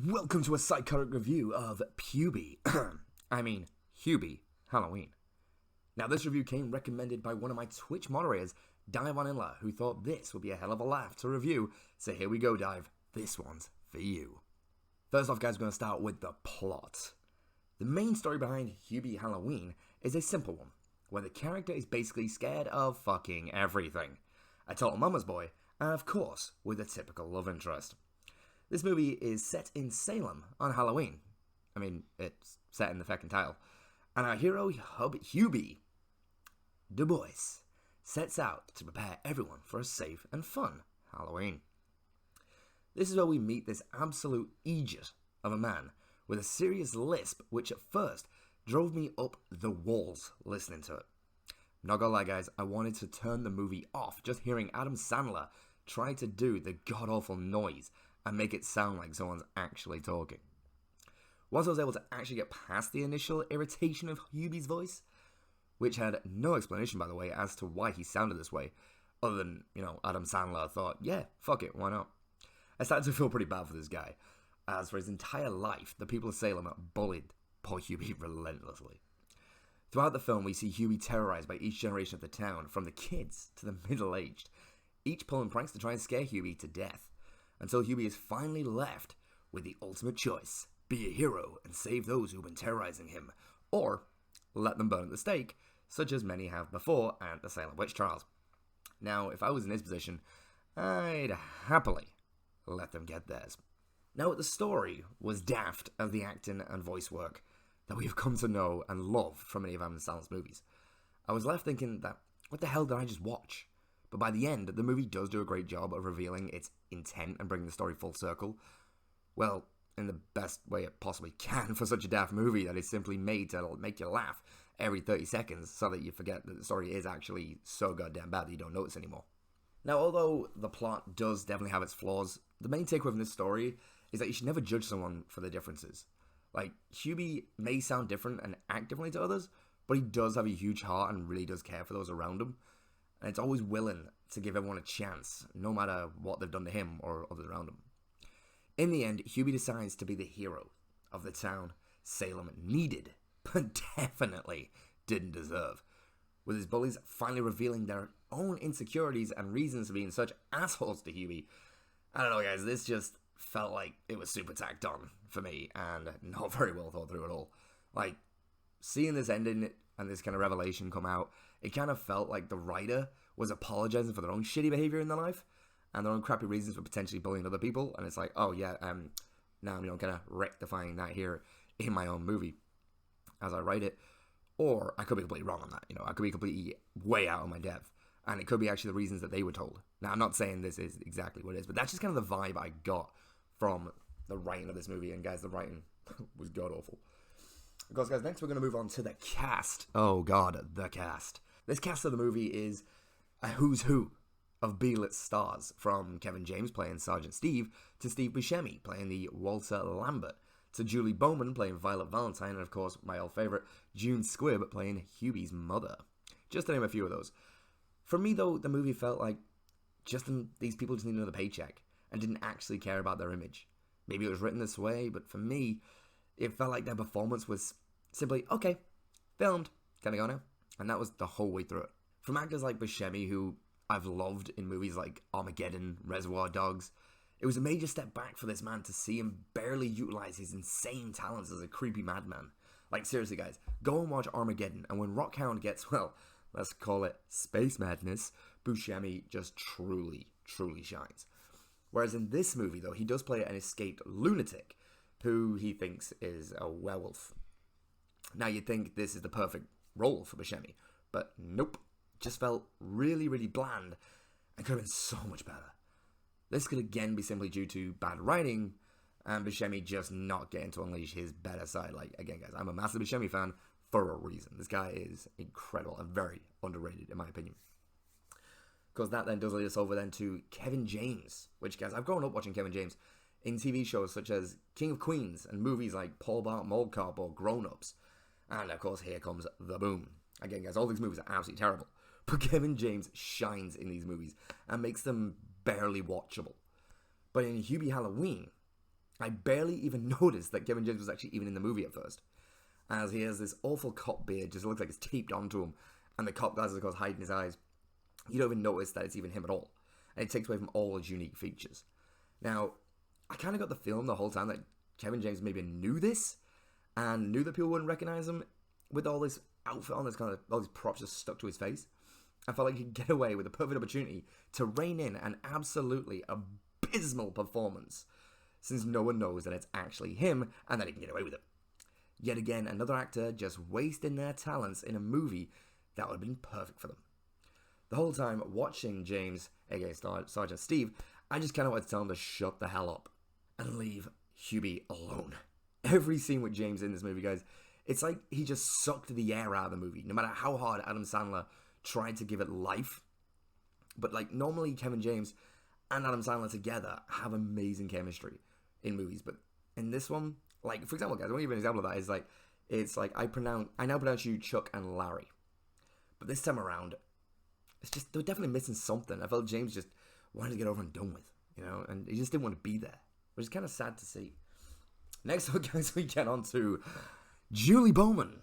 Welcome to a Psychotic review of Hubie Halloween. Now, this review came recommended by one of my Twitch moderators, Dive on Inla, who thought this would be a hell of a laugh to review. So here we go, Dive. This one's for you. First off, guys, we're going to start with the plot. The main story behind Hubie Halloween is a simple one, where the character is basically scared of fucking everything. A total mama's boy, and of course, with a typical love interest. This movie is set in Salem on Halloween. I mean, it's set in the fucking title. And our hero, Hubie Du Bois, sets out to prepare everyone for a safe and fun Halloween. This is where we meet this absolute idiot of a man with a serious lisp, which at first drove me up the walls listening to it. Not gonna lie, guys, I wanted to turn the movie off just hearing Adam Sandler try to do the god-awful noise and make it sound like someone's actually talking. Once I was able to actually get past the initial irritation of Hubie's voice, which had no explanation, by the way, as to why he sounded this way, other than, Adam Sandler thought, yeah, fuck it, why not? I started to feel pretty bad for this guy, as for his entire life, the people of Salem bullied poor Hubie relentlessly. Throughout the film, we see Hubie terrorized by each generation of the town, from the kids to the middle-aged, each pulling pranks to try and scare Hubie to death, until Hubie is finally left with the ultimate choice: be a hero and save those who've been terrorizing him, or let them burn at the stake, such as many have before at the Salem witch trials. Now, if I was in his position, I'd happily let them get theirs. Now, the story was daft of the acting and voice work that we have come to know and love from many of Adam Sandler's movies. I was left thinking that, what the hell did I just watch? But by the end, the movie does do a great job of revealing its intent and bringing the story full circle. Well, in the best way it possibly can for such a daft movie that is simply made to make you laugh every 30 seconds so that you forget that the story is actually so goddamn bad that you don't notice anymore. Now, although the plot does definitely have its flaws, the main takeaway from this story is that you should never judge someone for their differences. Like, Hubie may sound different and act differently to others, but he does have a huge heart and really does care for those around him. And it's always willing to give everyone a chance, no matter what they've done to him or others around him. In the end, Hubie decides to be the hero of the town Salem needed, but definitely didn't deserve, with his bullies finally revealing their own insecurities and reasons for being such assholes to Hubie. I don't know, guys, this just felt like it was super tacked on for me and not very well thought through at all. Like, seeing this ending and this kind of revelation come out, it kind of felt like the writer was apologizing for their own shitty behavior in their life and their own crappy reasons for potentially bullying other people. And it's like, oh yeah, now I'm kind of rectifying that here in my own movie as I write it. Or I could be completely wrong on that. I could be completely way out of my depth. And it could be actually the reasons that they were told. Now, I'm not saying this is exactly what it is, but that's just kind of the vibe I got from the writing of this movie. And guys, the writing was god-awful. Of course, guys, next we're going to move on to the cast. Oh god, the cast. This cast of the movie is a who's who of B-list stars, from Kevin James playing Sergeant Steve, to Steve Buscemi playing the Walter Lambert, to Julie Bowman playing Violet Valentine, and of course, my old favourite, June Squibb playing Hubie's mother. Just to name a few of those. For me, though, the movie felt like these people just needed another paycheck and didn't actually care about their image. Maybe it was written this way, but for me, it felt like their performance was simply, okay, filmed, can I go now? And that was the whole way through it. From actors like Buscemi, who I've loved in movies like Armageddon, Reservoir Dogs, it was a major step back for this man to see him barely utilize his insane talents as a creepy madman. Like, seriously, guys, go and watch Armageddon, and when Rockhound gets, well, let's call it space madness, Buscemi just truly, truly shines. Whereas in this movie, though, he does play an escaped lunatic who he thinks is a werewolf. Now, you'd think this is the perfect role for Buscemi, but nope. Just felt really, really bland and could have been so much better. This could again be simply due to bad writing and Buscemi just not getting to unleash his better side. Like, again, guys, I'm a massive Buscemi fan for a reason. This guy is incredible and very underrated, in my opinion. Because that then does lead us over then to Kevin James, which, guys, I've grown up watching Kevin James in TV shows such as King of Queens and movies like Paul Bart Mall Cop or Grown Ups. And, of course, here comes The Boom. Again, guys, all these movies are absolutely terrible. But Kevin James shines in these movies and makes them barely watchable. But in Hubie Halloween, I barely even noticed that Kevin James was actually even in the movie at first, as he has this awful cop beard, just looks like it's taped onto him, and the cop glasses, of course, hiding his eyes. You don't even notice that it's even him at all, and it takes away from all his unique features. Now, I kind of got the feeling the whole time that Kevin James maybe knew this, and knew that people wouldn't recognize him with all this outfit on, this kind of all these props just stuck to his face. I felt like he'd get away with a perfect opportunity to rein in an absolutely abysmal performance, since no one knows that it's actually him and that he can get away with it. Yet again, another actor just wasting their talents in a movie that would have been perfect for them. The whole time watching James, aka Sergeant Steve, I just kind of wanted to tell him to shut the hell up and leave Hubie alone. Every scene with James in this movie, guys, it's like he just sucked the air out of the movie, no matter how hard Adam Sandler tried to give it life. But like, normally Kevin James and Adam Sandler together have amazing chemistry in movies, but in this one, like, for example, guys, I want to give an example of that. Is like, it's like I now pronounce you Chuck and Larry, but this time around, it's just, they were definitely missing something. I felt James just wanted to get over and done with, you know, and he just didn't want to be there, which is kind of sad to see. Next up, guys, we get on to Julie Bowman.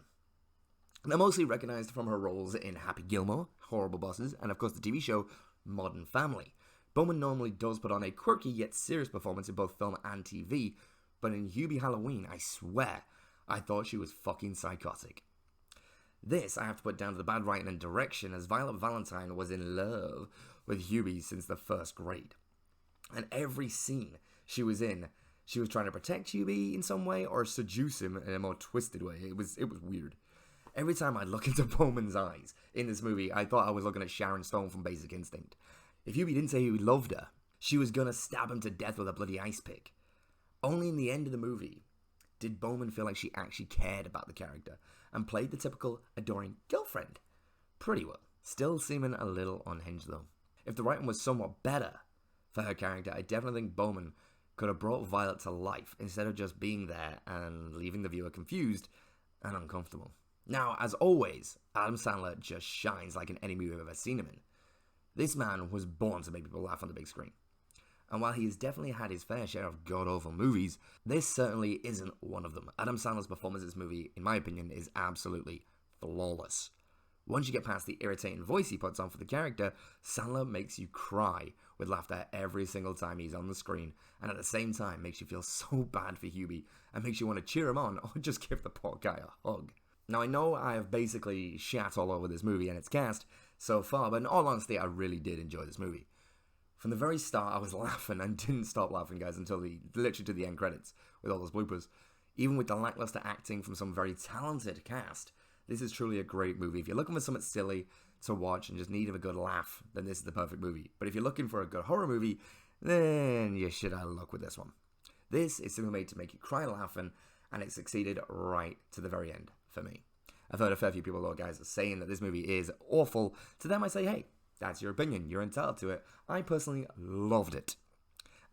Now, mostly recognized from her roles in Happy Gilmore, Horrible Bosses, and of course the TV show Modern Family. Bowman normally does put on a quirky yet serious performance in both film and TV, but in Hubie Halloween, I swear, I thought she was fucking psychotic. This I have to put down to the bad writing and direction, as Violet Valentine was in love with Hubie since the first grade. And every scene she was in, she was trying to protect Hubie in some way or seduce him in a more twisted way. It was weird. Every time I look into Bowman's eyes in this movie, I thought I was looking at Sharon Stone from Basic Instinct. If Hubie didn't say he loved her, she was gonna stab him to death with a bloody ice pick. Only in the end of the movie did Bowman feel like she actually cared about the character and played the typical adoring girlfriend pretty well. Still seeming a little unhinged though. If the writing was somewhat better for her character, I definitely think Bowman could have brought Violet to life instead of just being there and leaving the viewer confused and uncomfortable. Now, as always, Adam Sandler just shines like in any movie I've ever seen him in. This man was born to make people laugh on the big screen. And while he has definitely had his fair share of god-awful movies, this certainly isn't one of them. Adam Sandler's performance in this movie, in my opinion, is absolutely flawless. Once you get past the irritating voice he puts on for the character, Sandler makes you cry with laughter every single time he's on the screen, and at the same time makes you feel so bad for Hubie and makes you want to cheer him on or just give the poor guy a hug. Now, I know I have basically shat all over this movie and its cast so far, but in all honesty, I really did enjoy this movie. From the very start, I was laughing and didn't stop laughing, guys, until literally to the end credits with all those bloopers. Even with the lackluster acting from some very talented cast, this is truly a great movie. If you're looking for something silly to watch and just need a good laugh, then this is the perfect movie. But if you're looking for a good horror movie, then you should have a look with this one. This is simply made to make you cry laughing, and it succeeded right to the very end for me. I've heard a fair few people, though, guys, saying that this movie is awful. To them, I say, hey, that's your opinion. You're entitled to it. I personally loved it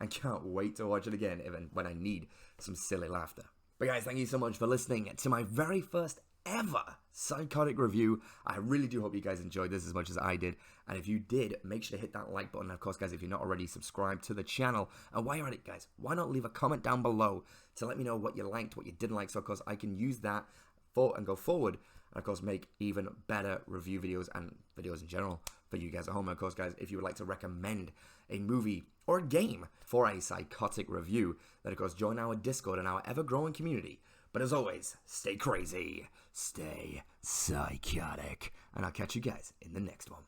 and can't wait to watch it again even when I need some silly laughter. But guys, thank you so much for listening to my very first ever Psychotic review. I really do hope you guys enjoyed this as much as I did. And if you did, make sure to hit that like button. And of course, guys, if you're not already subscribed to the channel, and while you're at it, guys, why not leave a comment down below to let me know what you liked, what you didn't like, so of course I can use that and go forward, and of course make even better review videos and videos in general for you guys at home. And of course, guys, if you would like to recommend a movie or a game for a Psychotic review, then of course join our Discord and our ever-growing community. But as always, stay crazy, stay psychotic, and I'll catch you guys in the next one.